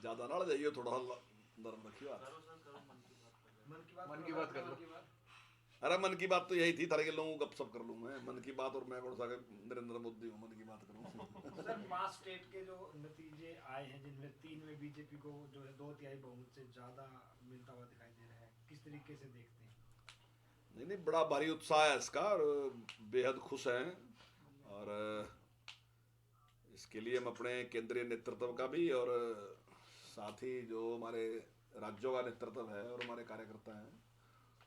ज्यादा ना जाइए, थोड़ा नरम रखिए बात। मन की बात कर लो। अरे मन की बात तो यही थी, तरह के लोगों को गपशप कर लूँ मैं। मन की बात, और मैं कौन सा नरेंद्र मोदी हूँ मन की बात करूँ। सर 5 स्टेट के जो नतीजे आए हैं जिनमें 3 में बीजेपी को जो है 2/3 बहुमत से ज्यादा मिलता हुआ दिखाई दे रहा है, किस तरीके से देखते हैं? नहीं नहीं, बड़ा भारी उत्साह है इसका, और बेहद खुश हैं। और इसके लिए हम अपने केंद्रीय नेतृत्व का भी, और साथ ही जो हमारे राज्यों का नेतृत्व है और हमारे कार्यकर्ता हैं,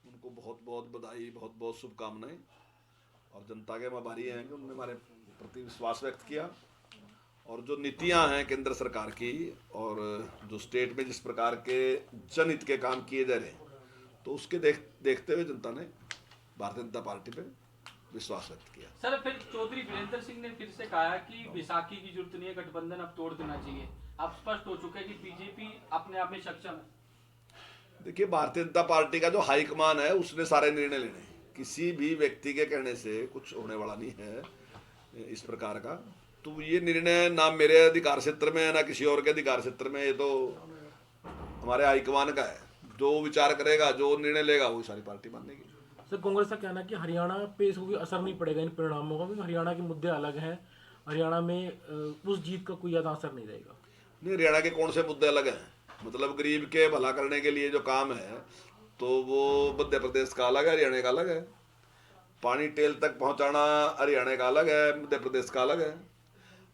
उनको बहुत बहुत बधाई, बहुत बहुत शुभकामनाएं। और जनता के हम आभारी हैं कि उन्होंने हमारे प्रति विश्वास व्यक्त किया। और जो नीतियां हैं केंद्र सरकार की, और जो स्टेट में जिस प्रकार के जनहित के काम किए जा रहे हैं, तो उसके देखते हुए जनता ने भारतीय जनता पार्टी पे विश्वास व्यक्त किया। सर फिर चौधरी वीरेंद्र सिंह ने फिर से कहा कि बैसाखी की जरूरत नहीं है, गठबंधन अब तोड़ देना चाहिए। अब स्पष्ट हो चुका है कि बीजेपी अपने आप में सक्षम है। देखिए, भारतीय जनता पार्टी का जो हाईकमान है उसने सारे निर्णय लेने हैं। किसी भी व्यक्ति के कहने से कुछ होने वाला नहीं है इस प्रकार का। तो ये निर्णय ना मेरे अधिकार क्षेत्र में है, ना किसी और के अधिकार क्षेत्र में। ये तो हमारे हाईकमान का है। जो विचार करेगा, जो निर्णय लेगा, वो सारी पार्टी मानेगी। सर कांग्रेस का कहना है कि हरियाणा पे इसको कोई असर नहीं पड़ेगा इन परिणामों का, क्योंकि हरियाणा के मुद्दे अलग हैं। हरियाणा में उस जीत का कोई ज़्यादा असर नहीं रहेगा। नहीं, हरियाणा के कौन से मुद्दे अलग हैं? मतलब गरीब के भला करने के लिए जो काम है, तो वो मध्य प्रदेश का अलग है, हरियाणा का अलग है। पानी टेल तक पहुंचाना हरियाणा का अलग है, मध्य प्रदेश का अलग है।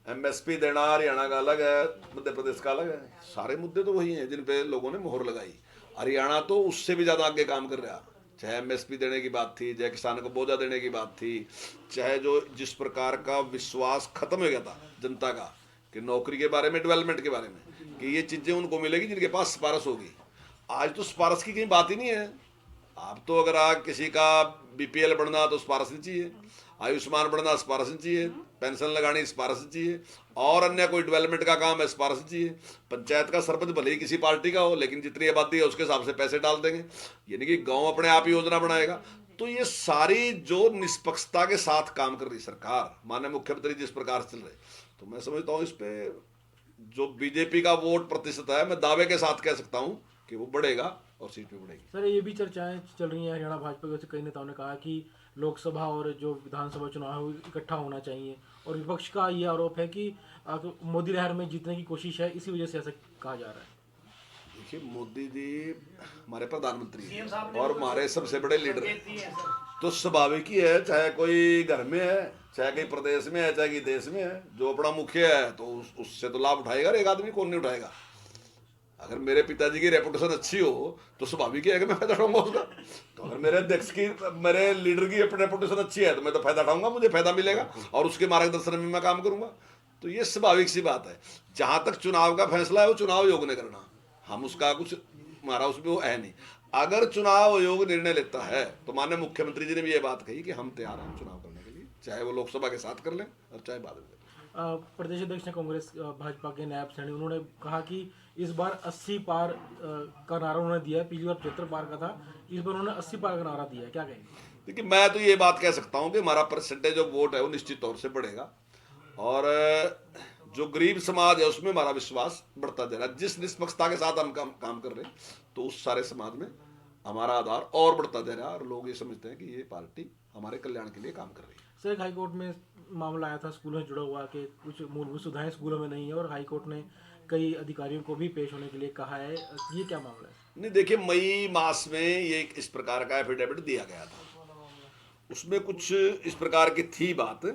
एमएसपी देना हरियाणा का अलग है, मध्य प्रदेश का अलग है। सारे मुद्दे तो वही हैं जिन पे लोगों ने मोहर लगाई। हरियाणा तो उससे भी ज़्यादा आगे काम कर रहा। चाहे एमएसपी देने की बात थी, चाहे किसान को बोझा देने की बात थी, चाहे जो जिस प्रकार का विश्वास खत्म हो गया था जनता का कि नौकरी के बारे में, डेवलपमेंट के बारे में, कि ये चीज़ें उनको मिलेगी जिनके पास सिफारिश होगी। आज तो सिफारिश की कहीं बात ही नहीं है। आप तो अगर आज किसी का बीपीएल बढ़ना तो सिफारिश नहीं चाहिए, आयुष्मान बढ़ना सिफारिश नहीं चाहिए, पेंशन लगानी सिफारिश नहीं चाहिए, और अन्य कोई डेवलपमेंट का काम है सिफारिश नहीं चाहिए। पंचायत का सरपंच भले ही किसी पार्टी का हो, लेकिन जितनी आबादी है उसके हिसाब से पैसे डाल देंगे, यानी कि गांव अपने आप ही योजना बनाएगा। तो ये सारी जो निष्पक्षता के साथ काम कर रही सरकार, माननीय मुख्यमंत्री जिस प्रकार से चल रहे, तो मैं समझता हूँ इस पे जो बीजेपी का वोट प्रतिशत है, मैं दावे के साथ कह सकता हूँ कि वो बढ़ेगा और सीट पे बढ़ेगी। सर ये भी चर्चाएं चल रही हैं हरियाणा भाजपा की ओर से, कई नेताओं ने कहा कि लोकसभा और जो विधानसभा चुनाव है वो इकट्ठा होना चाहिए, और विपक्ष का ये आरोप है कि मोदी लहर में जीतने की कोशिश है, इसी वजह से ऐसा कहा जा रहा है। देखिए, मोदी जी हमारे प्रधानमंत्री सीएम हैं साहब ने और भी हमारे सबसे बड़े लीडर संकेत हैं। दिए हैं सर। तो स्वाभाविक ही है, चाहे कोई घर में है, चाहे कहीं प्रदेश में है, चाहे कहीं देश में है, जो अपना मुखिया है तो उससे तो लाभ उठाएगा। एक आदमी कौन नहीं उठाएगा? अगर मेरे पिताजी की रेपुटेशन अच्छी हो तो स्वाभाविक है कि मैं फायदा उठाऊंगा उसका। तो अगर मेरे अध्यक्ष की, मेरे लीडर की रेपुटेशन अच्छी है तो मैं तो फायदा उठाऊंगा, मुझे फायदा मिलेगा और उसके मार्गदर्शन में मैं काम करूंगा। तो ये स्वाभाविक सी बात है। जहां तक चुनाव का फैसला है वो चुनाव आयोग ने करना, हम उसका कुछ, हमारा उसमें वो है नहीं। अगर चुनाव आयोग निर्णय लेता है तो माननीय मुख्यमंत्री जी ने भी ये बात कही कि हम तैयार हैं चुनाव करने के लिए, चाहे वो लोकसभा के साथ कर लें और चाहे बाद में। प्रदेश अध्यक्ष ने कांग्रेस भाजपा के नायब सैनी, उन्होंने कहा कि इस बार 80 पार का नारा उन्होंने दिया है। पिछली बार 75 पार का था, इस बार उन्होंने 80 पार का नारा दिया है। क्या कहेंगे? देखिए, मैं तो ये बात कह सकता हूँ कि हमारा परसेंटेज ऑफ वोट है वो निश्चित तौर से बढ़ेगा, और जो गरीब समाज है उसमें हमारा विश्वास बढ़ता जा रहा है। जिस निष्पक्षता के साथ हम काम कर रहे हैं, तो उस सारे समाज में हमारा आधार और बढ़ता जा रहा है, और लोग ये समझते हैं कि ये पार्टी हमारे कल्याण के लिए काम कर रही है। सर एक हाईकोर्ट में मामला आया था स्कूलों से जुड़ा हुआ कि कुछ मूलभूत सुविधाएं स्कूलों में नहीं है, और हाईकोर्ट ने कई अधिकारियों को भी पेश होने के लिए कहा है। ये क्या मामला है? नहीं, देखिए, मई मास में ये इस प्रकार का एफिडेविट दिया गया था। उसमें कुछ इस प्रकार की थी बात,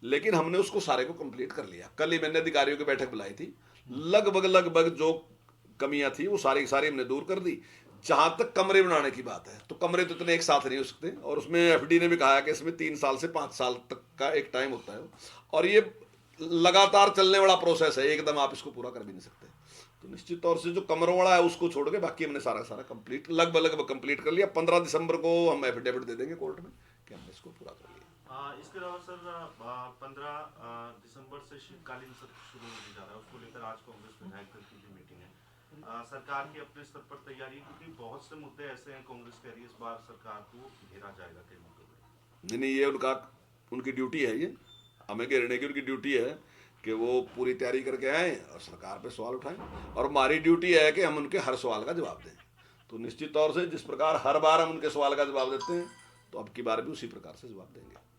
लेकिन हमने उसको सारे को कंप्लीट कर लिया। कल ही मैंने अधिकारियों की बैठक बुलाई थी। लगभग जो कमियां थी वो सारी सारी हमने दूर कर दी। जहां तक कमरे बनाने की बात है, तो कमरे तो इतने एक साथ नहीं हो सकते, और उसमें एफडी ने भी कहा कि इसमें 3 साल से 5 साल तक का एक टाइम होता है, और ये लगातार चलने वाला प्रोसेस है, एकदम आप इसको पूरा कर भी नहीं सकते। तो निश्चित तौर से जो कमरों वाला है उसको छोड़ के बाकी हमने सारा कंप्लीट, लगभग कंप्लीट कर लिया। 15 दिसंबर को हम एफिडेविट दे देंगे कोर्ट में कि हमने इसको पूरा कर लिया। इसके अलावा सर 15 दिसंबर से शीतकालीन सत्र शुरू होने जा रहा है, उसको लेकर आज कांग्रेस विधायक दल की भी मीटिंग है। सरकार की अपने स्तर पर तैयारी, क्योंकि बहुत से मुद्दे ऐसे हैं, कांग्रेस कह रही है इस बार सरकार को घेरा जाएगा कई मुद्दों पर। नहीं, ये उनकी ड्यूटी है, ये हमें घेरने की उनकी ड्यूटी है। कि वो पूरी तैयारी करके आएँ और सरकार पे सवाल उठाएं, और हमारी ड्यूटी है कि हम उनके हर सवाल का जवाब दें। तो निश्चित तौर से जिस प्रकार हर बार हम उनके सवाल का जवाब देते हैं, तो अब की बार भी उसी प्रकार से जवाब देंगे।